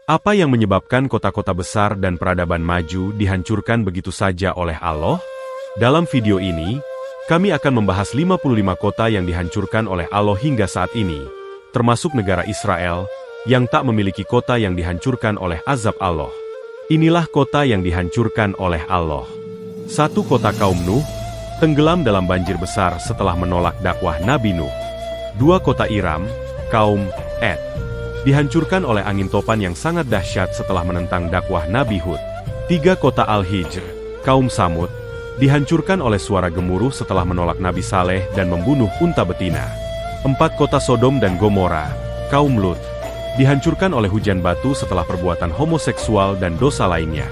Apa yang menyebabkan kota-kota besar dan peradaban maju dihancurkan begitu saja oleh Allah? Dalam video ini, kami akan membahas 55 kota yang dihancurkan oleh Allah hingga saat ini, termasuk negara Israel, yang tak memiliki kota yang dihancurkan oleh azab Allah. Inilah kota yang dihancurkan oleh Allah. 1. Kota kaum Nuh, tenggelam dalam banjir besar setelah menolak dakwah Nabi Nuh. 2. Kota Iram, kaum Ad, dihancurkan oleh angin topan yang sangat dahsyat setelah menentang dakwah Nabi Hud. 3. Kota Al-Hijr, kaum Samud, dihancurkan oleh suara gemuruh setelah menolak Nabi Saleh dan membunuh unta betina. 4. Kota Sodom dan Gomora, kaum Lut, dihancurkan oleh hujan batu setelah perbuatan homoseksual dan dosa lainnya.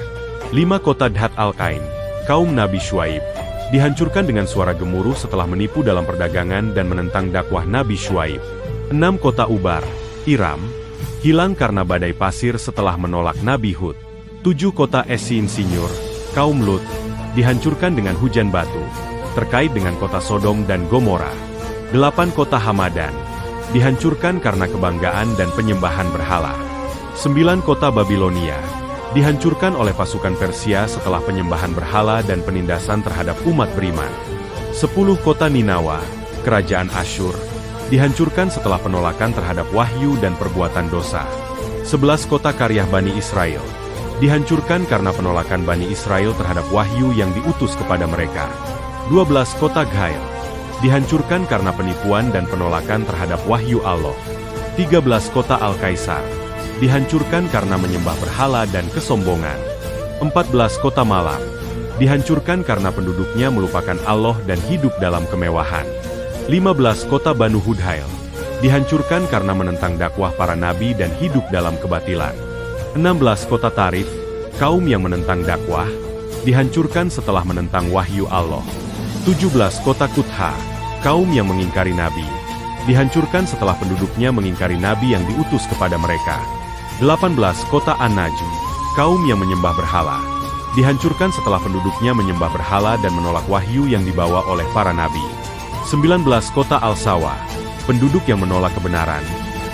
5. Kota Dhat Al-Qain, kaum Nabi Syuaib, dihancurkan dengan suara gemuruh setelah menipu dalam perdagangan dan menentang dakwah Nabi Syuaib. 6. Kota Ubar, Iram, hilang karena badai pasir setelah menolak Nabi Hud. 7. Kota Esin Sinyur, kaum Lut, dihancurkan dengan hujan batu, terkait dengan kota Sodom dan Gomora. 8. Kota Hamadan, dihancurkan karena kebanggaan dan penyembahan berhala. 9. Kota Babilonia, dihancurkan oleh pasukan Persia setelah penyembahan berhala dan penindasan terhadap umat beriman. 10. Kota Ninawa, kerajaan Asyur, dihancurkan setelah penolakan terhadap wahyu dan perbuatan dosa. 11. Kota Karyah Bani Israel, dihancurkan karena penolakan Bani Israel terhadap wahyu yang diutus kepada mereka. 12. Kota Ghail, dihancurkan karena penipuan dan penolakan terhadap wahyu Allah. 13. Kota Al-Kaisar, dihancurkan karena menyembah berhala dan kesombongan. 14. Kota Malam, dihancurkan karena penduduknya melupakan Allah dan hidup dalam kemewahan. 15. Kota Banu Hudhail, dihancurkan karena menentang dakwah para nabi dan hidup dalam kebatilan. 16. Kota Tarif, kaum yang menentang dakwah, dihancurkan setelah menentang wahyu Allah. 17. Kota Kutha, kaum yang mengingkari nabi, dihancurkan setelah penduduknya mengingkari nabi yang diutus kepada mereka. 18. Kota An-Najm, kaum yang menyembah berhala, dihancurkan setelah penduduknya menyembah berhala dan menolak wahyu yang dibawa oleh para nabi. 19. Kota Al-Sawa, penduduk yang menolak kebenaran,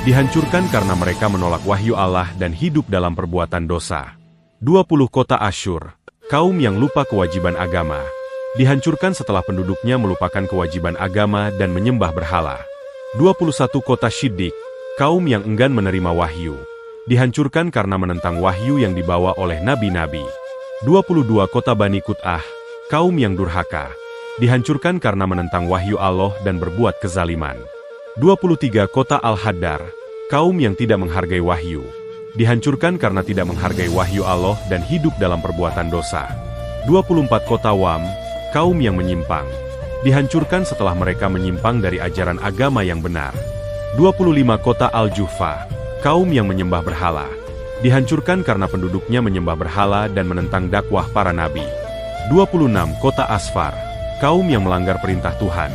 dihancurkan karena mereka menolak wahyu Allah dan hidup dalam perbuatan dosa. 20. Kota Asyur, kaum yang lupa kewajiban agama, dihancurkan setelah penduduknya melupakan kewajiban agama dan menyembah berhala. 21. Kota Syiddik, kaum yang enggan menerima wahyu, dihancurkan karena menentang wahyu yang dibawa oleh nabi-nabi. 22. Kota Bani Qut'ah, kaum yang durhaka, dihancurkan karena menentang wahyu Allah dan berbuat kezaliman. 23. Kota Al-Haddar, kaum yang tidak menghargai wahyu, dihancurkan karena tidak menghargai wahyu Allah dan hidup dalam perbuatan dosa. 24. Kota Wam, kaum yang menyimpang, dihancurkan setelah mereka menyimpang dari ajaran agama yang benar. 25. Kota Al-Juhfa, kaum yang menyembah berhala, dihancurkan karena penduduknya menyembah berhala dan menentang dakwah para nabi. 26. Kota Asfar, kaum yang melanggar perintah Tuhan,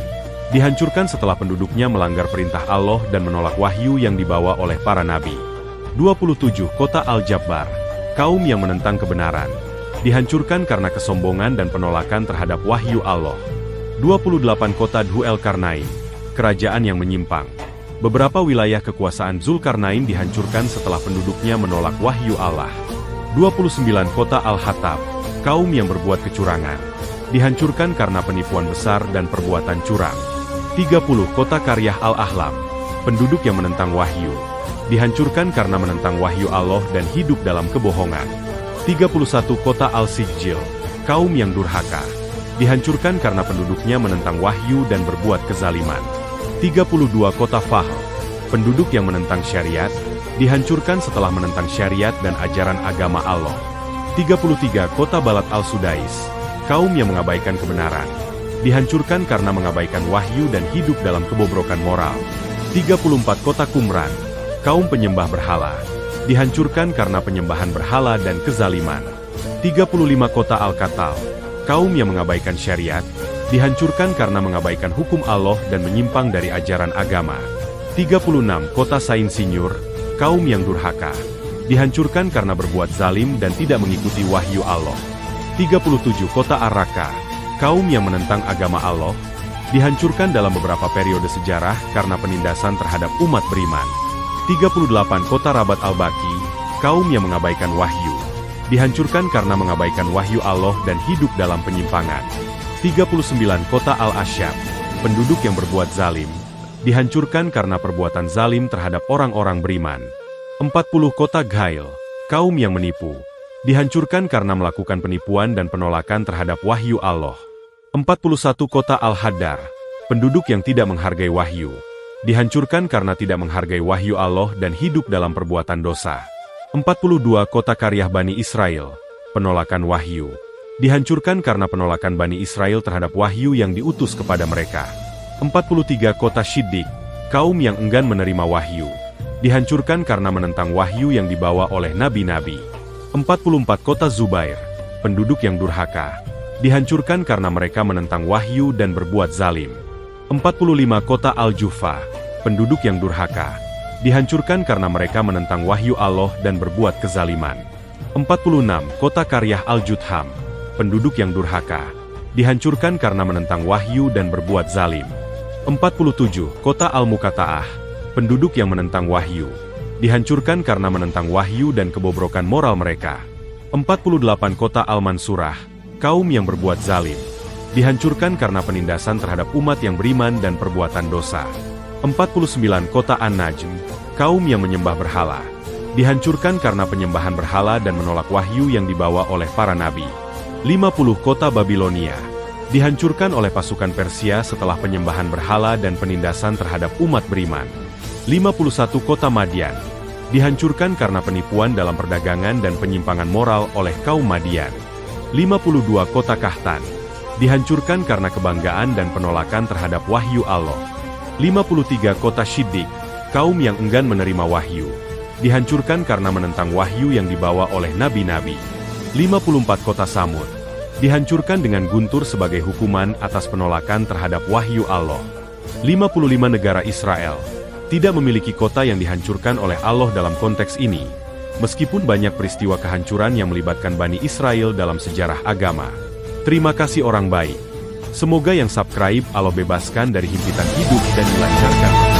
dihancurkan setelah penduduknya melanggar perintah Allah dan menolak wahyu yang dibawa oleh para nabi. 27. Kota Al-Jabbar, kaum yang menentang kebenaran, dihancurkan karena kesombongan dan penolakan terhadap wahyu Allah. 28. Kota Dhu-el-Qarnain, kerajaan yang menyimpang, beberapa wilayah kekuasaan Zulkarnain dihancurkan setelah penduduknya menolak wahyu Allah. 29. Kota Al-Hatab, kaum yang berbuat kecurangan, dihancurkan karena penipuan besar dan perbuatan curang. 30. Kota Karyah Al-Ahlam, penduduk yang menentang wahyu, dihancurkan karena menentang wahyu Allah dan hidup dalam kebohongan. 31. Kota Al-Sijil, kaum yang durhaka, dihancurkan karena penduduknya menentang wahyu dan berbuat kezaliman. 32. Kota Fahl, penduduk yang menentang syariat, dihancurkan setelah menentang syariat dan ajaran agama Allah. 33. Kota Balat Al-Sudais, kaum yang mengabaikan kebenaran, dihancurkan karena mengabaikan wahyu dan hidup dalam kebobrokan moral. 34. Kota Qumran, kaum penyembah berhala, dihancurkan karena penyembahan berhala dan kezaliman. 35. Kota Al-Qatal, kaum yang mengabaikan syariat, dihancurkan karena mengabaikan hukum Allah dan menyimpang dari ajaran agama. 36. Kota Sain Sinyur, kaum yang durhaka, dihancurkan karena berbuat zalim dan tidak mengikuti wahyu Allah. 37. Kota Ar-Raqqa, kaum yang menentang agama Allah, dihancurkan dalam beberapa periode sejarah karena penindasan terhadap umat beriman. 38 Kota Rabat Al-Baqi, kaum yang mengabaikan wahyu. Dihancurkan karena mengabaikan wahyu Allah dan hidup dalam penyimpangan. 39 kota Al-Asyab, penduduk yang berbuat zalim. Dihancurkan karena perbuatan zalim terhadap orang-orang beriman. 40 kota Ghail, kaum yang menipu. Dihancurkan karena melakukan penipuan dan penolakan terhadap wahyu Allah. 41 kota Al-Haddar, penduduk yang tidak menghargai wahyu. Dihancurkan karena tidak menghargai wahyu Allah dan hidup dalam perbuatan dosa. 42 kota Qaryah Bani Israel, penolakan wahyu. Dihancurkan karena penolakan Bani Israel terhadap wahyu yang diutus kepada mereka. 43 kota Syiddiq, kaum yang enggan menerima wahyu. Dihancurkan karena menentang wahyu yang dibawa oleh nabi-nabi. 44 kota Zubair, penduduk yang durhaka. Dihancurkan karena mereka menentang wahyu dan berbuat zalim. 45 kota Al-Jufa, penduduk yang durhaka. Dihancurkan karena mereka menentang wahyu Allah dan berbuat kezaliman. 46 kota Qaryah Al-Judham, penduduk yang durhaka. Dihancurkan karena menentang wahyu dan berbuat zalim. 47 kota Al-Muqatta'ah, penduduk yang menentang wahyu. Dihancurkan karena menentang wahyu dan kebobrokan moral mereka. 48 kota Al-Mansurah, kaum yang berbuat zalim. Dihancurkan karena penindasan terhadap umat yang beriman dan perbuatan dosa. 49 kota An-Najm, kaum yang menyembah berhala. Dihancurkan karena penyembahan berhala dan menolak wahyu yang dibawa oleh para nabi. 50 kota Babilonia, dihancurkan oleh pasukan Persia setelah penyembahan berhala dan penindasan terhadap umat beriman. 51 kota Madian, dihancurkan karena penipuan dalam perdagangan dan penyimpangan moral oleh kaum Madian. 52 kota Kahtan, dihancurkan karena kebanggaan dan penolakan terhadap wahyu Allah. 53 kota Syiddiq, kaum yang enggan menerima wahyu. Dihancurkan karena menentang wahyu yang dibawa oleh nabi-nabi. 54 kota Samud, dihancurkan dengan guntur sebagai hukuman atas penolakan terhadap wahyu Allah. 55 negara Israel, tidak memiliki kota yang dihancurkan oleh Allah dalam konteks ini, meskipun banyak peristiwa kehancuran yang melibatkan Bani Israel dalam sejarah agama. Terima kasih orang baik. Semoga yang subscribe Allah bebaskan dari himpitan hidup dan dilancarkan.